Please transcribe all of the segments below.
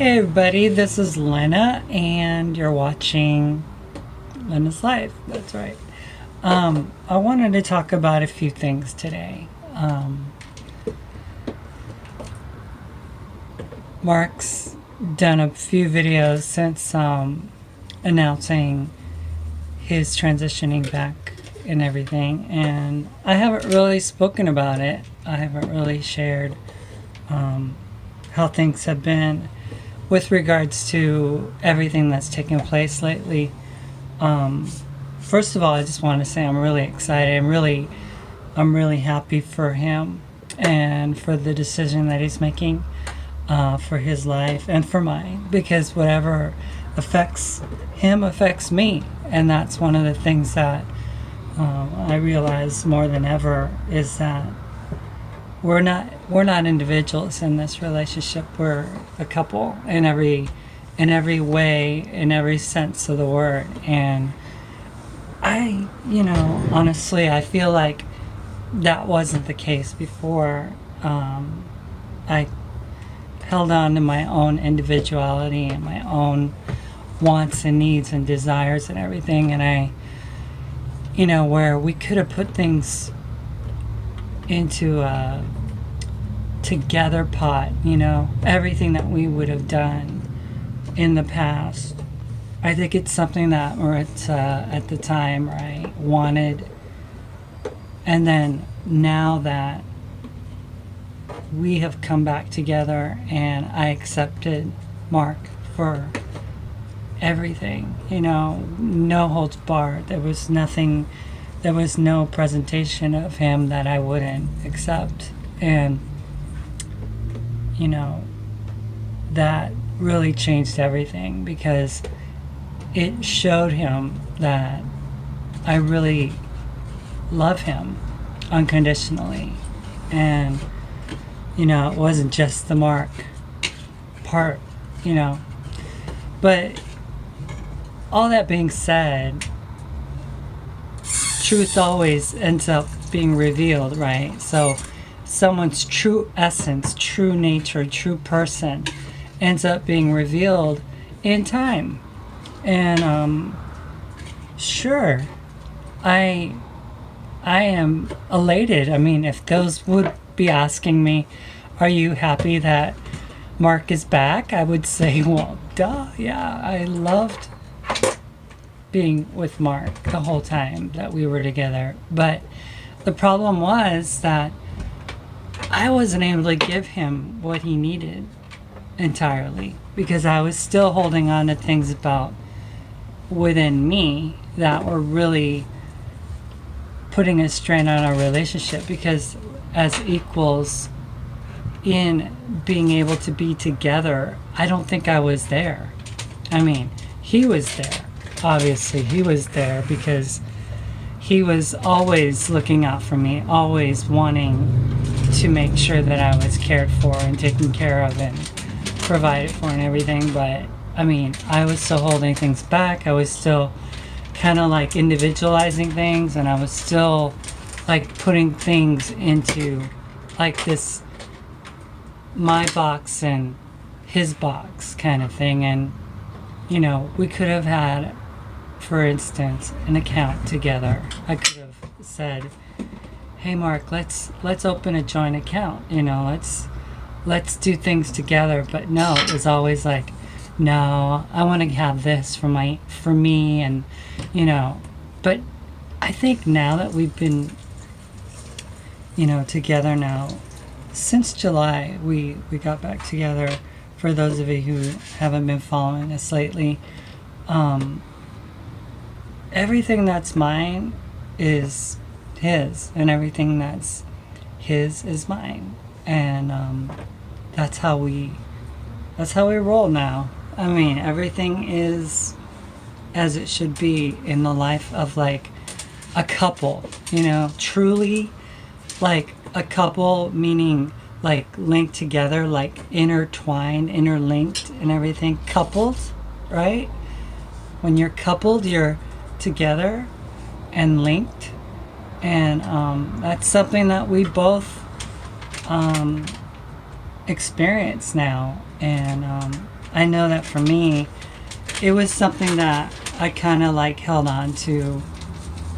Hey everybody, this is Lynna, and you're watching Lynna's Life. That's right. I wanted to talk about a few things today. Mark's done a few videos since announcing his transitioning back and everything, and I haven't really spoken about it. I haven't really shared how things have been with regards to everything that's taken place lately. First of all, I just want to say I'm really excited. I'm really happy for him and for the decision that he's making for his life and for mine, because whatever affects him affects me, and that's one of the things that I realize more than ever is that we're not individuals in this relationship. We're a couple in every way, in every sense of the word. And honestly, I feel like that wasn't the case before. I held on to my own individuality and my own wants and needs and desires and everything, and where we could have put things into a together pot, everything that we would have done in the past. I think it's something that Maritza at the time, right, wanted. And then now that we have come back together and I accepted Mark for everything, no holds barred. There was no presentation of him that I wouldn't accept. And that really changed everything, because it showed him that I really love him unconditionally. And it wasn't just the Mark part, but all that being said, truth always ends up being revealed, right? So someone's true essence, true nature, true person ends up being revealed in time. And sure, I am elated. I mean, if those would be asking me, are you happy that Mark is back? I would say, well, duh, yeah, I loved being with Mark the whole time that we were together. But the problem was that I wasn't able to give him what he needed entirely, because I was still holding on to things about within me that were really putting a strain on our relationship, because as equals in being able to be together, I don't think I was there. I mean, he was there. Obviously, he was there because he was always looking out for me, always wanting to make sure that I was cared for and taken care of and provided for and everything. But I mean, I was still holding things back. I was still kind of like individualizing things, and I was still like putting things into like this my box and his box kind of thing. And we could have had, for instance, an account together. I could have said, hey Mark, let's open a joint account, let's do things together. But no, it was always like, no, I want to have this for me. And but I think now that we've been together now since July, we got back together. For those of you who haven't been following us lately, everything that's mine is his, and everything that's his is mine. And that's how we roll now. I mean, everything is as it should be in the life of like a couple, truly like a couple, meaning like linked together, like intertwined, interlinked and everything. Coupled, right? When you're coupled, you're together and linked. And that's something that we both experience now. And I know that for me, it was something that I kind of like held on to,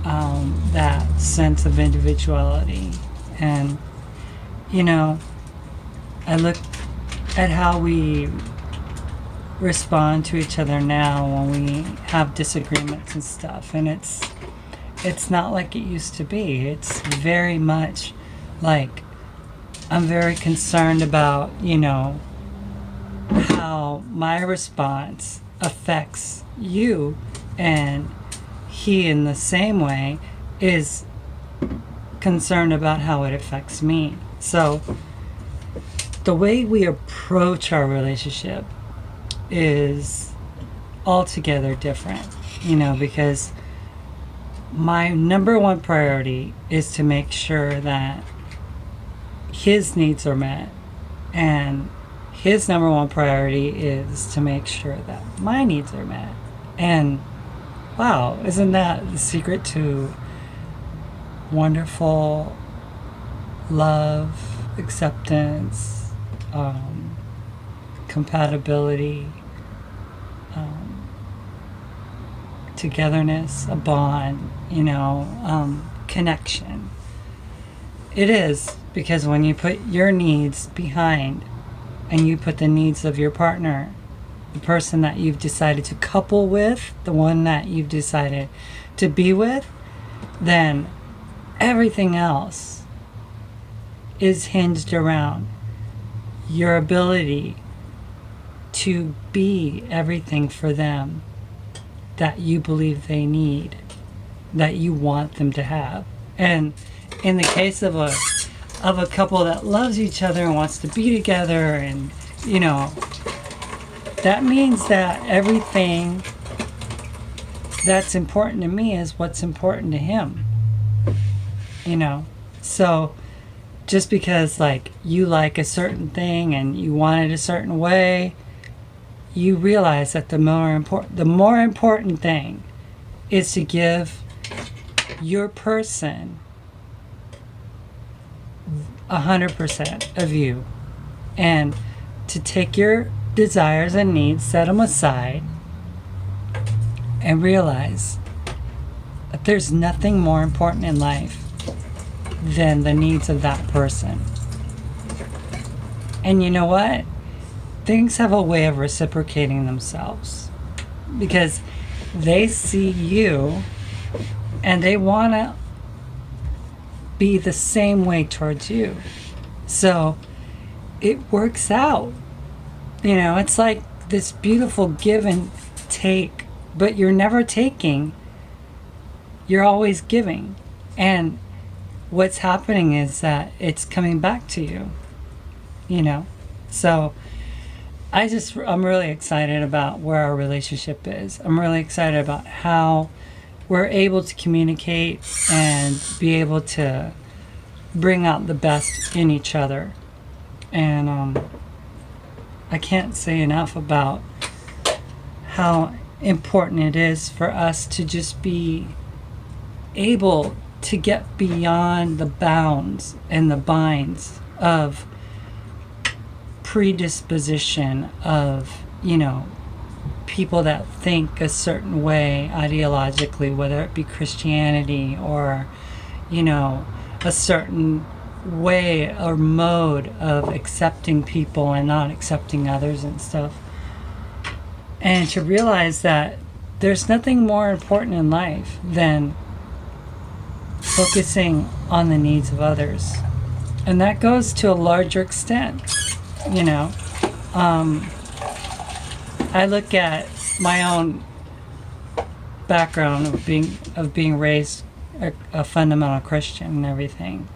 that sense of individuality. And, you know, I look at how we respond to each other now when we have disagreements and stuff, and it's not like it used to be. It's very much like I'm very concerned about, how my response affects you, and he in the same way is concerned about how it affects me. So the way we approach our relationship is altogether different, because my number one priority is to make sure that his needs are met, and his number one priority is to make sure that my needs are met. And wow, isn't that the secret to wonderful love, acceptance, compatibility, togetherness, a bond, connection? It is, because when you put your needs behind and you put the needs of your partner, the person that you've decided to couple with, the one that you've decided to be with, then everything else is hinged around your ability to be everything for them that you believe they need, that you want them to have. And in the case of a couple that loves each other and wants to be together, and that means that everything that's important to me is what's important to him. So just because you like a certain thing and you want it a certain way, you realize that the more important thing is to give your person 100% of you, and to take your desires and needs, set them aside, and realize that there's nothing more important in life than the needs of that person. And you know what? Things have a way of reciprocating themselves, because they see you and they want to be the same way towards you. So it works out. It's like this beautiful give and take, but you're never taking. You're always giving. And what's happening is that it's coming back to you. So I'm really excited about where our relationship is. I'm really excited about how we're able to communicate and be able to bring out the best in each other. And I can't say enough about how important it is for us to just be able to get beyond the bounds and the binds of predisposition of, people that think a certain way ideologically, whether it be Christianity or, a certain way or mode of accepting people and not accepting others and stuff. And to realize that there's nothing more important in life than focusing on the needs of others. And that goes to a larger extent. I look at my own background of being raised a fundamental Christian and everything,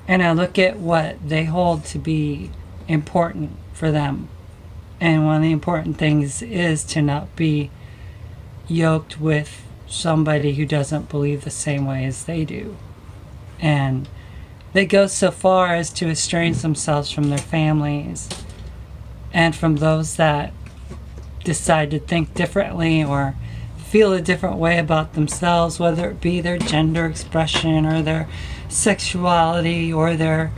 and I look at what they hold to be important for them. And one of the important things is to not be yoked with somebody who doesn't believe the same way as they do. And they go so far as to estrange themselves from their families and from those that decide to think differently or feel a different way about themselves, whether it be their gender expression or their sexuality or their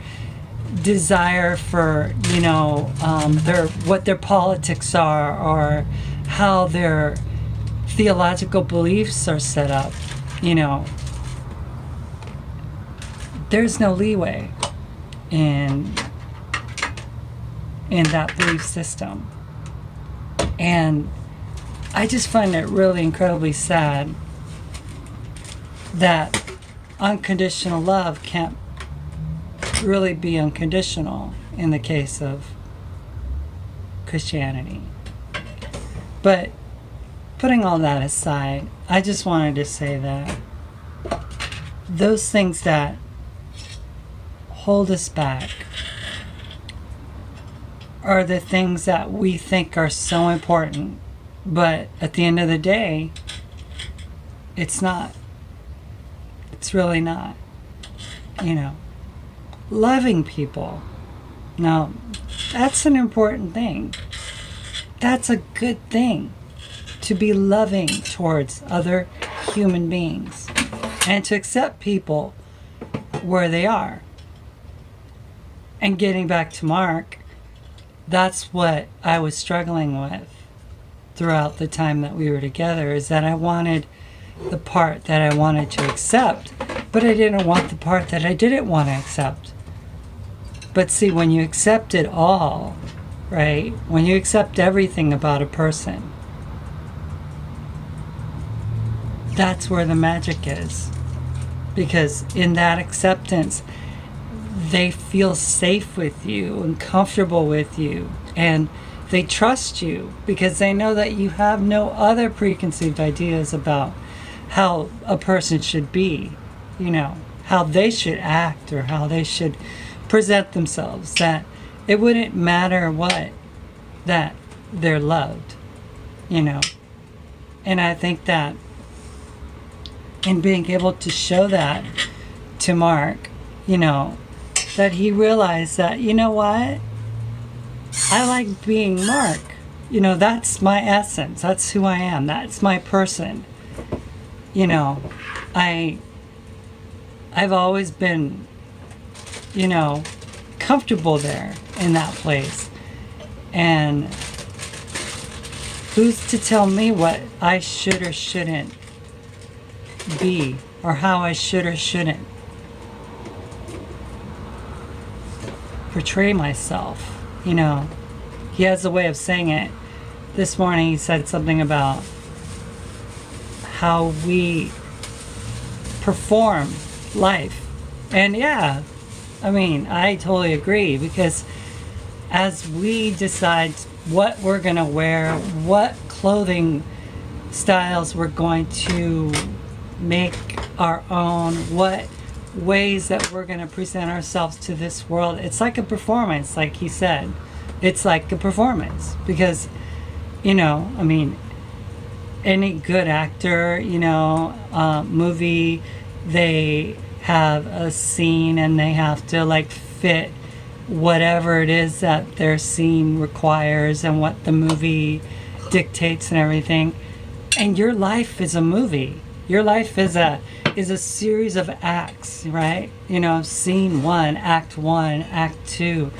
desire for, what their politics are, or how their theological beliefs are set up, there's no leeway in that belief system. And I just find it really incredibly sad that unconditional love can't really be unconditional in the case of Christianity. But putting all that aside, I just wanted to say that those things that hold us back are the things that we think are so important, but at the end of the day, it's not. It's really not. Loving people. Now, that's an important thing. That's a good thing, to be loving towards other human beings and to accept people where they are. And getting back to Mark, that's what I was struggling with throughout the time that we were together, is that I wanted the part that I wanted to accept, but I didn't want the part that I didn't want to accept. But see, when you accept it all, right? When you accept everything about a person, that's where the magic is. Because in that acceptance, they feel safe with you and comfortable with you, and they trust you because they know that you have no other preconceived ideas about how a person should be, how they should act or how they should present themselves, that it wouldn't matter what, that they're loved, And I think that in being able to show that to Mark, that he realized that, what? I like being Mark. That's my essence. That's who I am. That's my person. I've always been, comfortable there in that place. And who's to tell me what I should or shouldn't be, or how I should or shouldn't portray myself? He has a way of saying it. This morning he said something about how we perform life. And yeah, I totally agree, because as we decide what we're going to wear, what clothing styles we're going to make our own, what ways that we're going to present ourselves to this world, it's like a performance, like he said. It's like a performance, because any good actor, movie, they have a scene and they have to fit whatever it is that their scene requires and what the movie dictates and everything. And your life is a movie. Your life is a series of acts, right? Scene 1, act 1, act 2,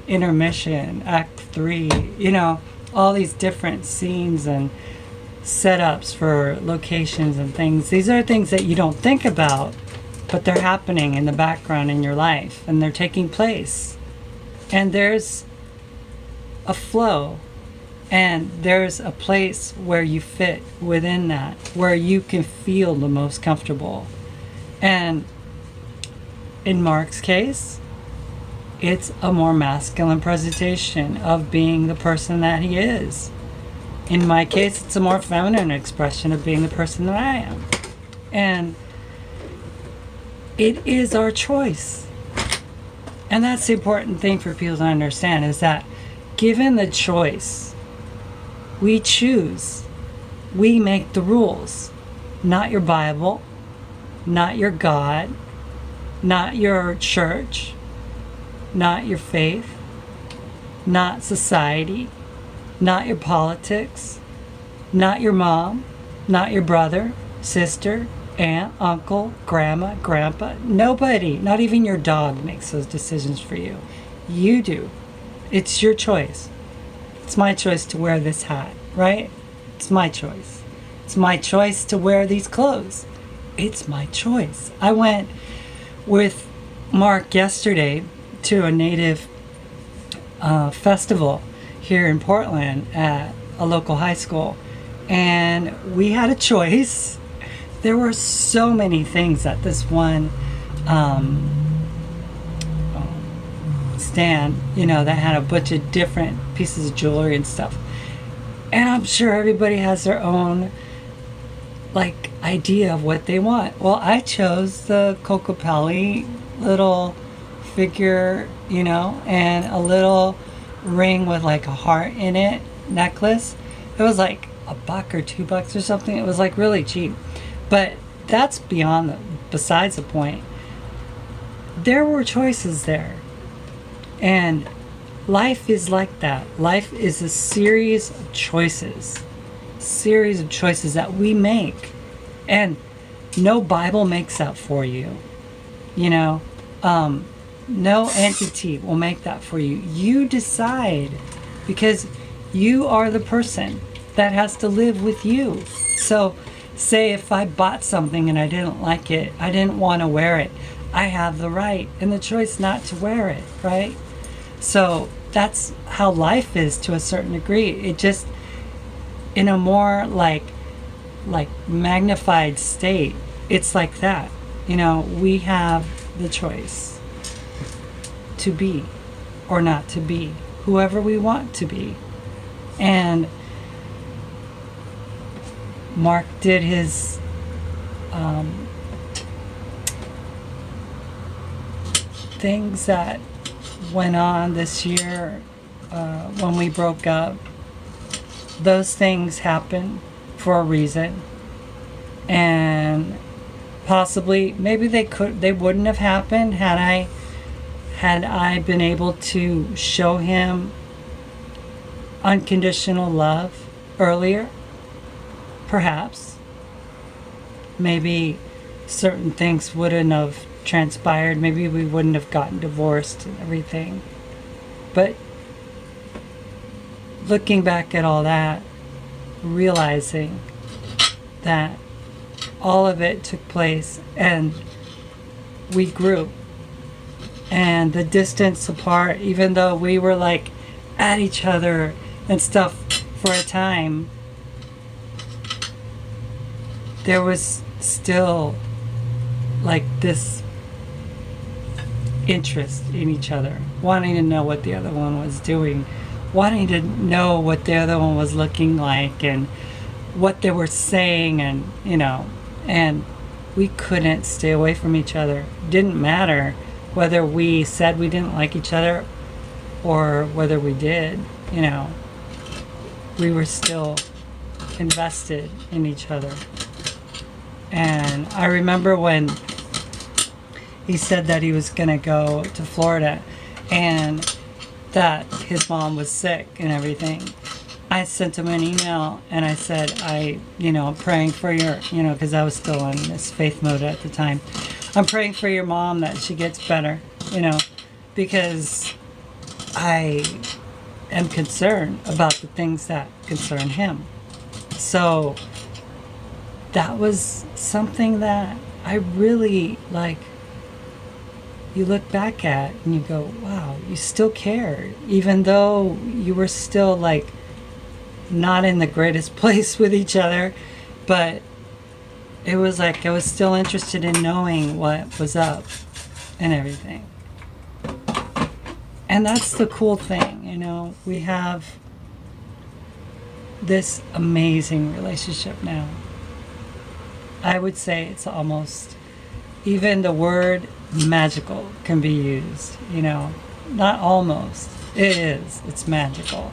intermission, act 3, all these different scenes and setups for locations and things. These are things that you don't think about, but they're happening in the background in your life, and they're taking place. And there's a flow, and there's a place where you fit within that, where you can feel the most comfortable. And in Mark's case, it's a more masculine presentation of being the person that he is. In my case, it's a more feminine expression of being the person that I am. And it is our choice. And that's the important thing for people to understand, is that given the choice, we choose. We make the rules. Not your Bible, not your God, not your church, not your faith, not society, not your politics, not your mom, not your brother, sister, aunt, uncle, grandma, grandpa. Nobody, not even your dog, makes those decisions for you. You do. It's your choice. It's my choice to wear this hat, right? It's my choice. It's my choice to wear these clothes. It's my choice. I went with Mark yesterday to a native festival here in Portland at a local high school, and we had a choice. There were so many things at this one stand, that had a bunch of different pieces of jewelry and stuff. And I'm sure everybody has their own idea of what they want. Well, I chose the Cocopelli little figure, and a little ring with a heart in it, necklace. It was $1 or $2 or something. It was really cheap. But that's besides the point. There were choices there. And life is like that. Life is a series of choices. Series of choices that we make. And no Bible makes that for you. No entity will make that for you. You decide, because you are the person that has to live with you. So say if I bought something and I didn't like it, I didn't want to wear it, I have the right and the choice not to wear it, right? So that's how life is to a certain degree. It just, in a more magnified state, it's like that. We have the choice to be or not to be whoever we want to be. And Mark did his things that went on this year when we broke up. Those things happened for a reason, and possibly maybe they wouldn't have happened had I been able to show him unconditional love earlier. Perhaps maybe certain things wouldn't have transpired. Maybe we wouldn't have gotten divorced and everything. But looking back at all that, realizing that all of it took place and we grew, and the distance apart, even though we were at each other and stuff for a time, there was still this interest in each other, wanting to know what the other one was doing, wanting to know what the other one was looking like and what they were saying, and and we couldn't stay away from each other. Didn't matter whether we said we didn't like each other or whether we did. We were still invested in each other. And I remember when he said that he was going to go to Florida and that his mom was sick and everything. I sent him an email and I said, I'm praying for your, because I was still in this faith mode at the time. I'm praying for your mom that she gets better, because I am concerned about the things that concern him. So that was something that I really you look back at and you go, wow, you still cared, even though you were still not in the greatest place with each other. But it was I was still interested in knowing what was up and everything. And that's the cool thing, we have this amazing relationship now. I would say it's almost, even the word magical can be used, not almost, it is, it's magical.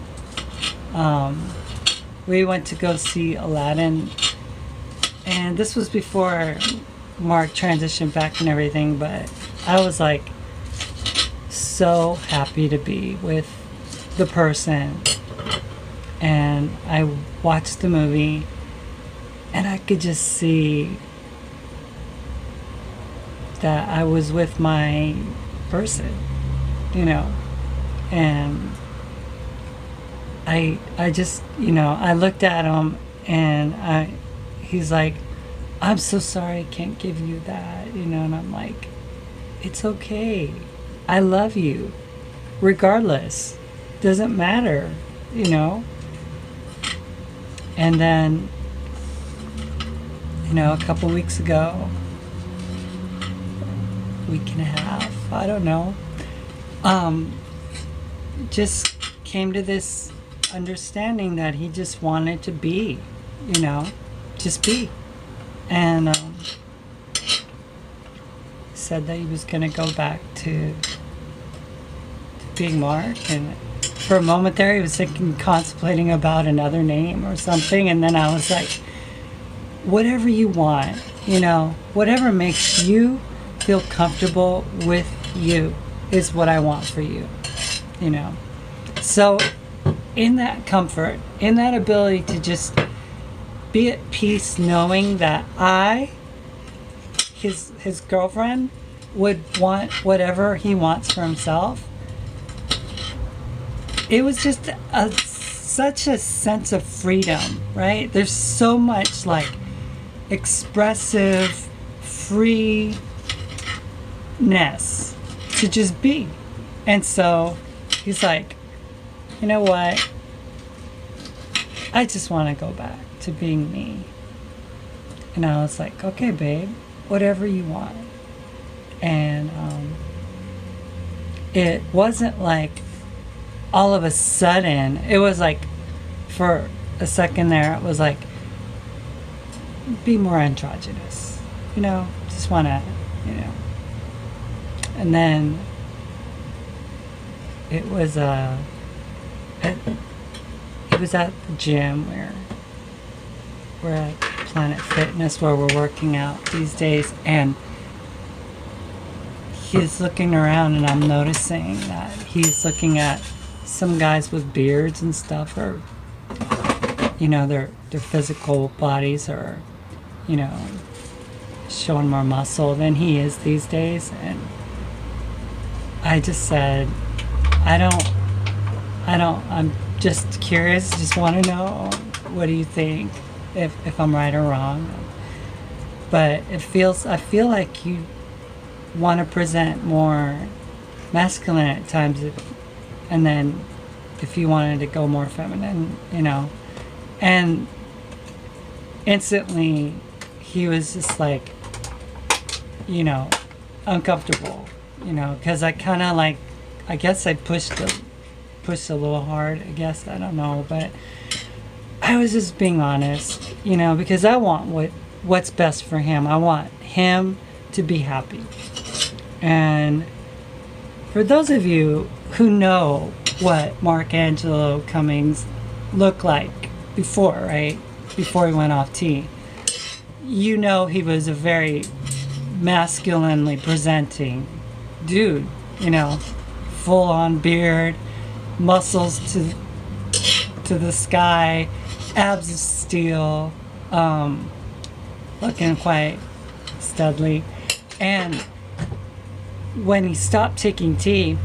We went to go see Aladdin, and this was before Mark transitioned back and everything, but I was so happy to be with the person, and I watched the movie and I could just see that I was with my person, you know, and I just, you know, I looked at him and he's like, I'm so sorry I can't give you that, you know, and I'm like, it's okay. I love you. Regardless. Doesn't matter, you know. And then, you know, a couple weeks ago, week and a half, I don't know, just came to this understanding that he just wanted to be, you know, just be. And said that he was going to go back to being Mark. And for a moment there, he was thinking, contemplating about another name or something. And then I was like, whatever you want, you know, whatever makes you feel comfortable with you is what I want for you, you know. So in that comfort, in that ability to just be at peace knowing that his girlfriend would want whatever he wants for himself, it was just such a sense of freedom, right? There's so much like expressive freeness to just be. And so he's like, you know what? I just want to go back to being me. And I was like, okay, babe, whatever you want. And it wasn't like all of a sudden. It was like for a second there, it was like, be more androgynous, you know, just want to, you know. And then it was at the gym where we're at Planet Fitness, where we're working out these days, and he's looking around, and I'm noticing that he's looking at some guys with beards and stuff, or you know, their physical bodies are, you know, showing more muscle than he is these days. And I just said, I'm just curious, just want to know, what do you think, if I'm right or wrong? But I feel like you want to present more masculine at times, and then if you wanted to go more feminine, you know. And instantly he was just like, you know, uncomfortable, you know, because I kind of like, I guess I pushed a little hard, I guess, I don't know, but I was just being honest, you know, because I want what's best for him. I want him to be happy. And for those of you who know what Mark Angelo Cummings looked like before, right, before he went off T, you know he was a very masculinely presenting dude, you know, full-on beard, muscles to the sky, abs of steel, looking quite studly. And when he stopped taking tea,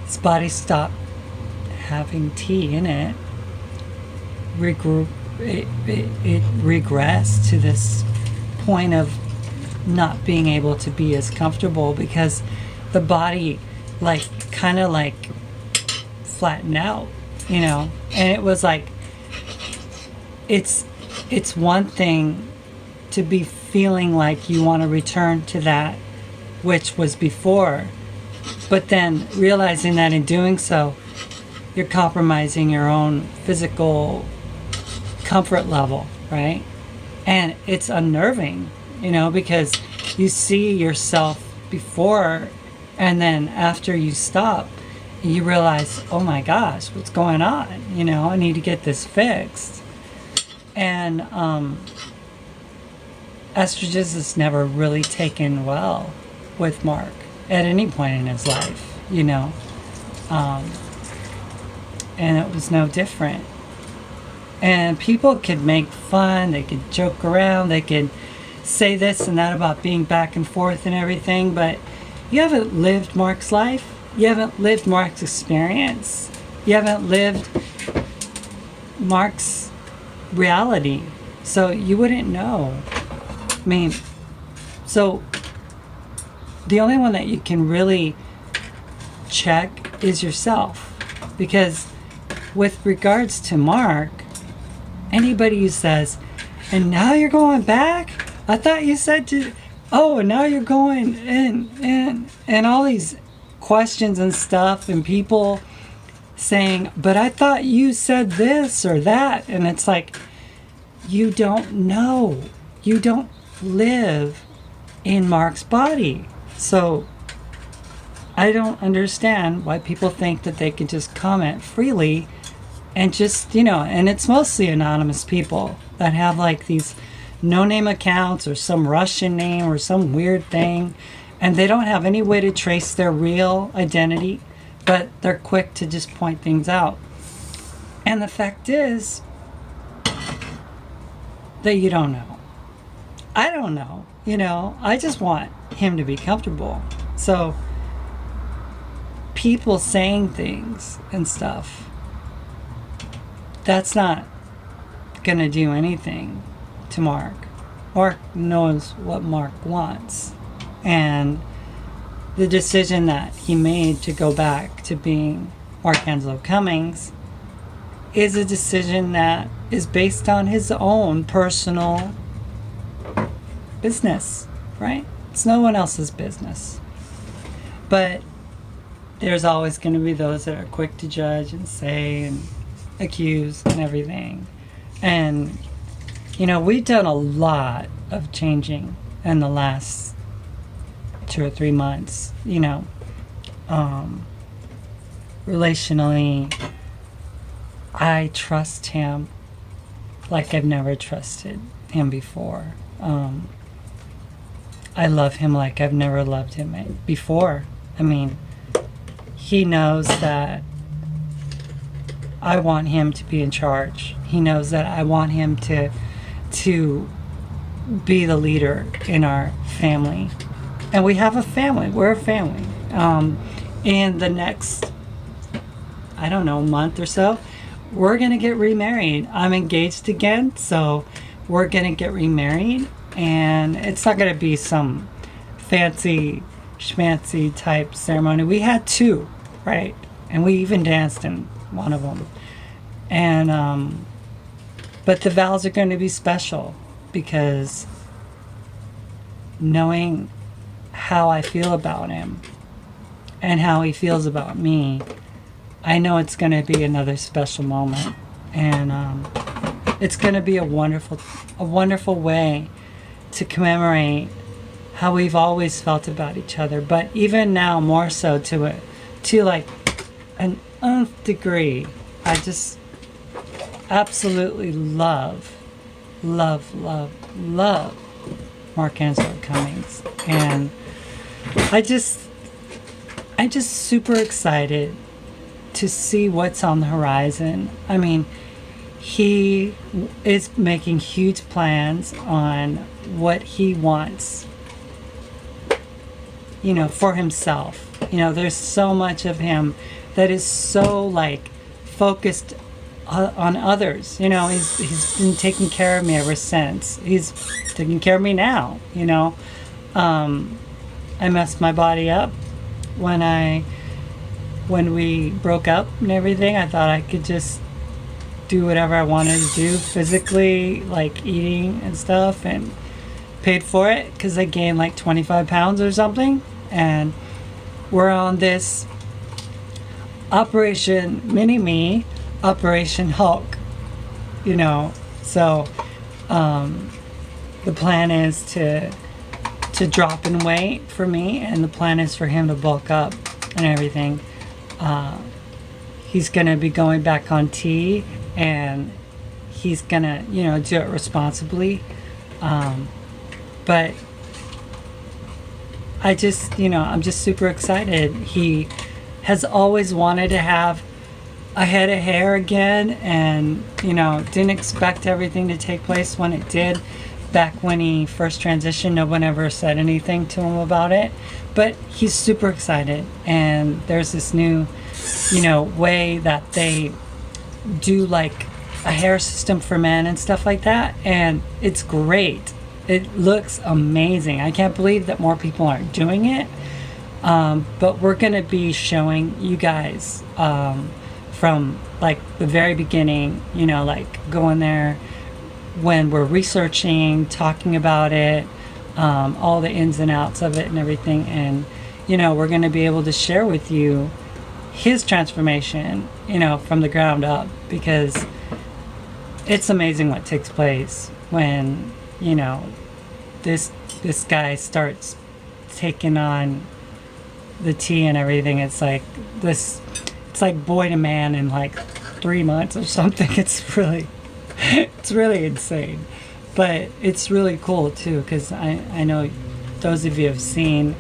his body stopped having tea in it. It regressed to this point of not being able to be as comfortable, because the body kind of flattened out, you know. And it was like, it's one thing to be feeling like you want to return to that which was before, but then realizing that in doing so you're compromising your own physical comfort level, right? And it's unnerving, you know, because you see yourself before, and then after you stop, you realize, oh my gosh, what's going on? You know, I need to get this fixed. And estrogens is never really taken well with Mark at any point in his life, you know. And it was no different. And people could make fun, they could joke around, they could say this and that about being back and forth and everything, but you haven't lived Mark's life. You haven't lived Mark's experience. You haven't lived Mark's reality. So you wouldn't know. I mean, so the only one that you can really check is yourself. Because with regards to Mark, anybody who says, and now you're going back? I thought you said to, oh, and now you're going and all these questions and stuff, and people saying, but I thought you said this or that. And it's like, you don't know. You don't live in Mark's body. So I don't understand why people think that they can just comment freely and just, and it's mostly anonymous people that have like these no-name accounts or some Russian name or some weird thing, and they don't have any way to trace their real identity, but they're quick to just point things out. And the fact is that you don't know. I don't know. I just want him to be comfortable. So people saying things and stuff, that's not gonna do anything to Mark. Mark knows what Mark wants. And the decision that he made to go back to being Markangelo Cummings is a decision that is based on his own personal business, right? It's no one else's business. But there's always going to be those that are quick to judge and say and accuse and everything. And, we've done a lot of changing in the last 2 or 3 months, relationally. I trust him like I've never trusted him before. I love him like I've never loved him before. I mean, he knows that I want him to be in charge. He knows that I want him to be the leader in our family. And we have a family. We're a family. In the next, month or so, we're going to get remarried. I'm engaged again, so we're going to get remarried. And it's not going to be some fancy schmancy type ceremony. We had 2, right? And we even danced in one of them. And but the vows are going to be special, because knowing how I feel about him and how he feels about me, I know it's going to be another special moment. And it's going to be a wonderful way to commemorate how we've always felt about each other, but even now more so to like an nth degree. I just absolutely love Markangelo Cummings, and I'm just super excited to see what's on the horizon. I mean, he is making huge plans on what he wants, for himself. There's so much of him that is so like focused on others. He's been taking care of me ever since. He's taking care of me now. I messed my body up when we broke up and everything. I thought I could just do whatever I wanted to do physically, like eating and stuff, and paid for it because I gained like 25 pounds or something. And we're on this Operation Mini-Me, Operation Hulk, So the plan is to drop in weight for me, and the plan is for him to bulk up and everything. He's going to be going back on T, and he's going to, do it responsibly. But I just, I'm just super excited. He has always wanted to have a head of hair again, and, didn't expect everything to take place when it did. back when he first transitioned, no one ever said anything to him about it. But he's super excited, and there's this new, way that they do like a hair system for men and stuff like that, and it's great. It looks amazing. I can't believe that more people aren't doing it. But we're going to be showing you guys from like the very beginning, like going there when we're researching, talking about it, all the ins and outs of it and everything. And, we're going to be able to share with you his transformation, from the ground up, because it's amazing what takes place when, this guy starts taking on the tea and everything. It's like boy to man in like 3 months or something. It's really insane, but it's really cool too, because I know those of you have seen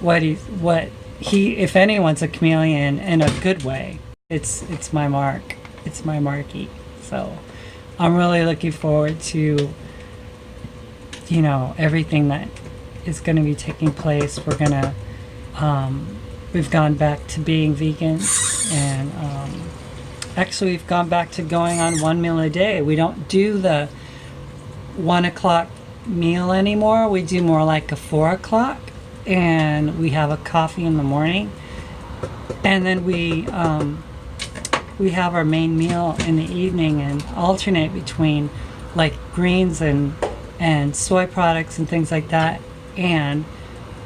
what he, if anyone's a chameleon in a good way, it's my mark. It's my marky. So I'm really looking forward to everything that is going to be taking place. We're gonna we've gone back to being vegan, and actually we've gone back to going on 1 meal a day. We don't do the 1 o'clock meal anymore. We do more like a 4 o'clock, and we have a coffee in the morning, and then we have our main meal in the evening, and alternate between like greens and soy products and things like that. And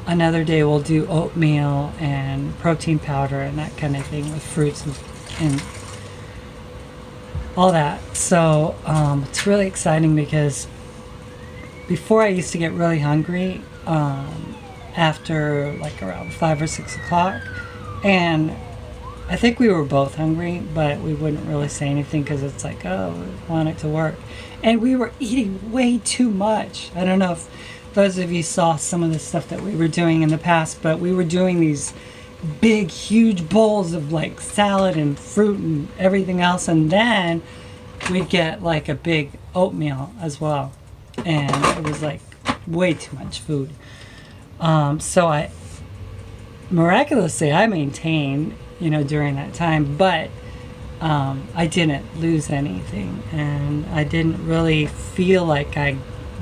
another day we'll do oatmeal and protein powder and that kind of thing with fruits and all that. So it's really exciting, because before I used to get really hungry after like around 5 or 6 o'clock, and I think we were both hungry, but we wouldn't really say anything because it's like, oh, we want it to work. And we were eating way too much. I don't know if those of you saw some of the stuff that we were doing in the past, but we were doing these big, huge bowls of like salad and fruit and everything else. And then we'd get like a big oatmeal as well. And it was like way too much food. So miraculously, I maintained, during that time, but I didn't lose anything, and I didn't really feel like I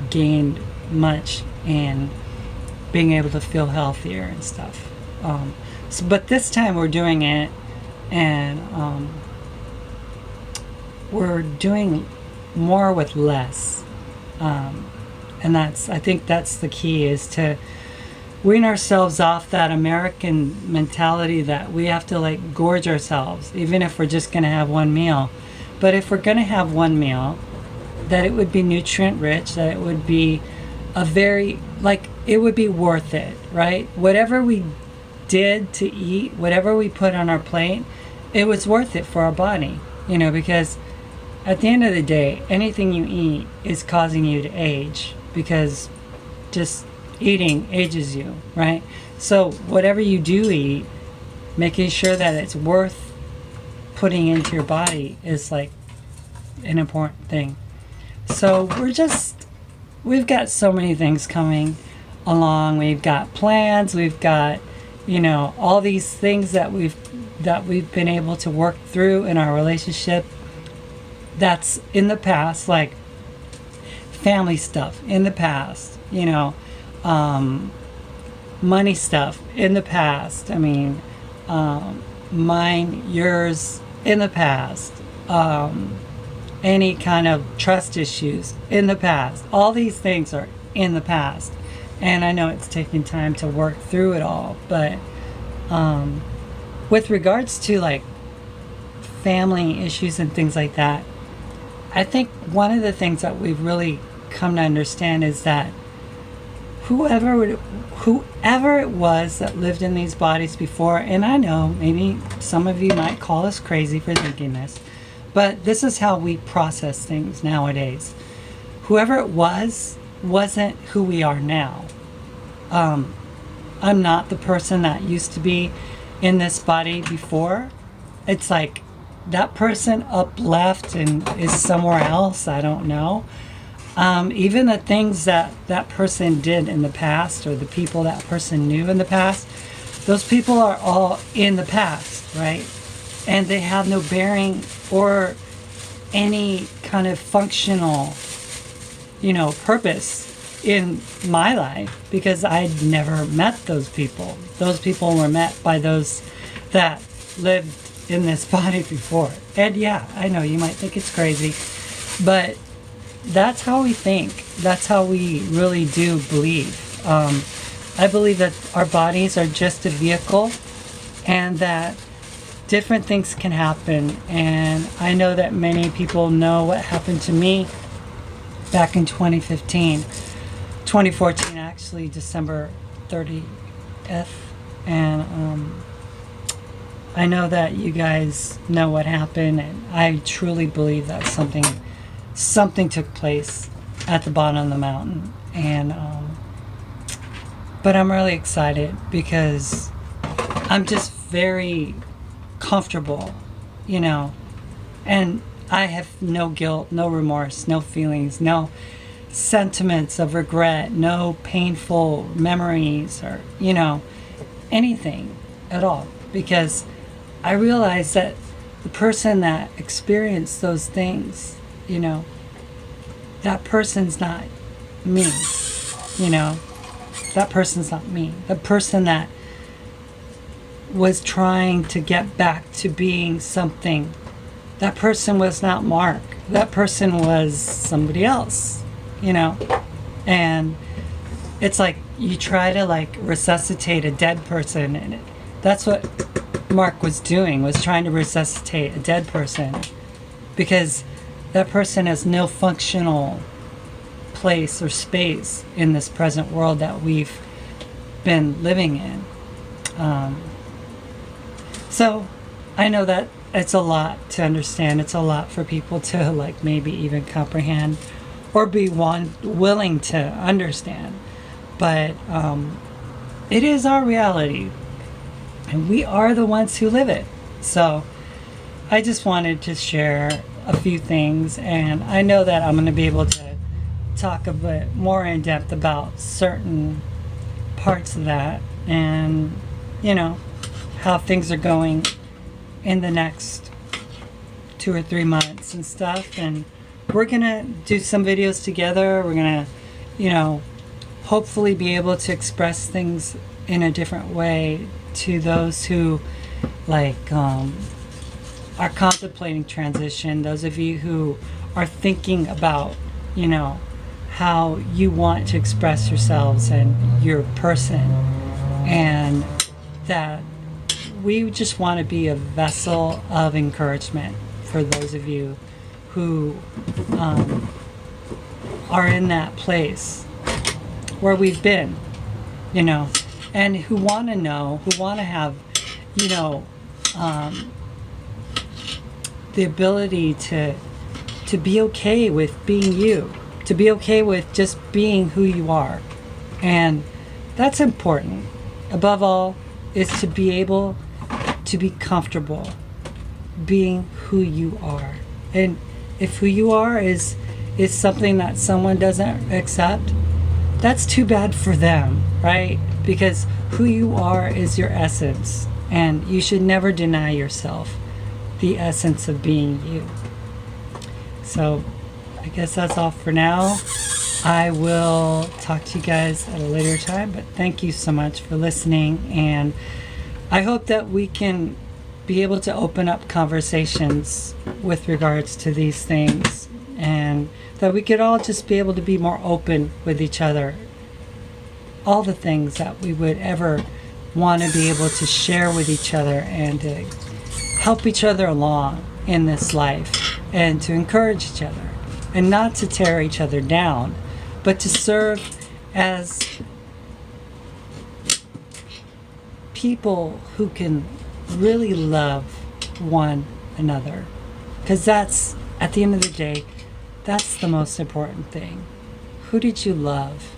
gained much in being able to feel healthier and stuff. But this time we're doing it, and we're doing more with less, and I think that's the key, is to wean ourselves off that American mentality that we have to like gorge ourselves, even if we're just going to have one meal. But if we're going to have one meal, that it would be nutrient rich, that it would be it would be worth it, right? Whatever we did to eat, whatever we put on our plate, it was worth it for our body, because at the end of the day, anything you eat is causing you to age, because just eating ages you, right? So whatever you do eat, making sure that it's worth putting into your body is like an important thing. So we've got so many things coming along. We've got plans, we've got all these things that we've been able to work through in our relationship that's in the past, like family stuff in the past, money stuff in the past. I mean, mine, yours, in the past. Any kind of trust issues in the past. All these things are in the past. And I know it's taking time to work through it all, but with regards to like family issues and things like that, I think one of the things that we've really come to understand is that whoever it was that lived in these bodies before, and I know maybe some of you might call us crazy for thinking this, but this is how we process things nowadays. Whoever it was wasn't who we are now. I'm not the person that used to be in this body before. It's like that person up left and is somewhere else. I don't know. Even the things that that person did in the past, or the people that person knew in the past, those people are all in the past, right? And they have no bearing or any kind of functional, purpose in my life, because I'd never met those people. Those people were met by those that lived in this body before. And yeah, I know you might think it's crazy, but that's how we think. That's how we really do believe. I believe that our bodies are just a vehicle, and that different things can happen. And I know that many people know what happened to me back in 2014 actually, December 30th. And I know that you guys know what happened, and I truly believe that something took place at the bottom of the mountain. And but I'm really excited because I'm just very comfortable, and I have no guilt, no remorse, no feelings, no sentiments of regret, no painful memories, or anything at all, because I realize that the person that experienced those things, that person's not me. That person's not me. The person that was trying to get back to being something, that person was not Mark. That person was somebody else, And it's like you try to resuscitate a dead person, and that's what Mark was doing, was trying to resuscitate a dead person, because that person has no functional place or space in this present world that we've been living in. So I know that it's a lot to understand. It's a lot for people to maybe even comprehend or be willing to understand. But it is our reality, and we are the ones who live it. So I just wanted to share a few things, and I know that I'm going to be able to talk a bit more in depth about certain parts of that, and how things are going in the next 2 or 3 months and stuff. And we're gonna do some videos together. We're gonna hopefully be able to express things in a different way to those who are contemplating transition, those of you who are thinking about how you want to express yourselves and your person, and that we just want to be a vessel of encouragement for those of you who are in that place where we've been, and who want to know, who want to have, the ability to be okay with being you, to be okay with just being who you are. And that's important. Above all, is to be able to be comfortable being who you are. And if who you are is something that someone doesn't accept, that's too bad for them, right? Because who you are is your essence, and you should never deny yourself the essence of being you. So I guess that's all for now. I will talk to you guys at a later time, but thank you so much for listening, and I hope that we can be able to open up conversations with regards to these things, and that we could all just be able to be more open with each other. All the things that we would ever want to be able to share with each other, and to help each other along in this life, and to encourage each other, and not to tear each other down, but to serve as people who can really love one another. Because that's, at the end of the day, that's the most important thing. Who did you love?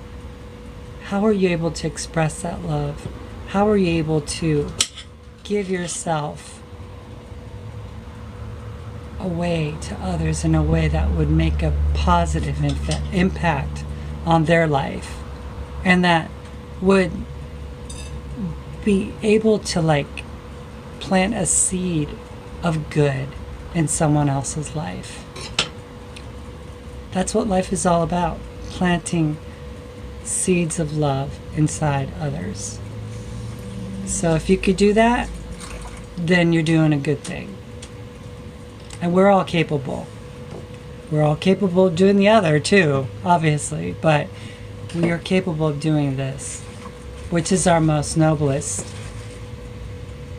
How are you able to express that love? How are you able to give yourself away to others in a way that would make a positive impact on their life, and that would be able to like plant a seed of good in someone else's life. That's what life is all about, planting seeds of love inside others. So if you could do that, then you're doing a good thing. And we're all capable. We're all capable of doing the other too, obviously, but we are capable of doing this, which is our most noblest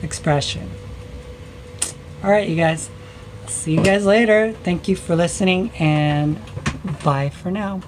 expression. All right, you guys. See you guys later. Thank you for listening, and bye for now.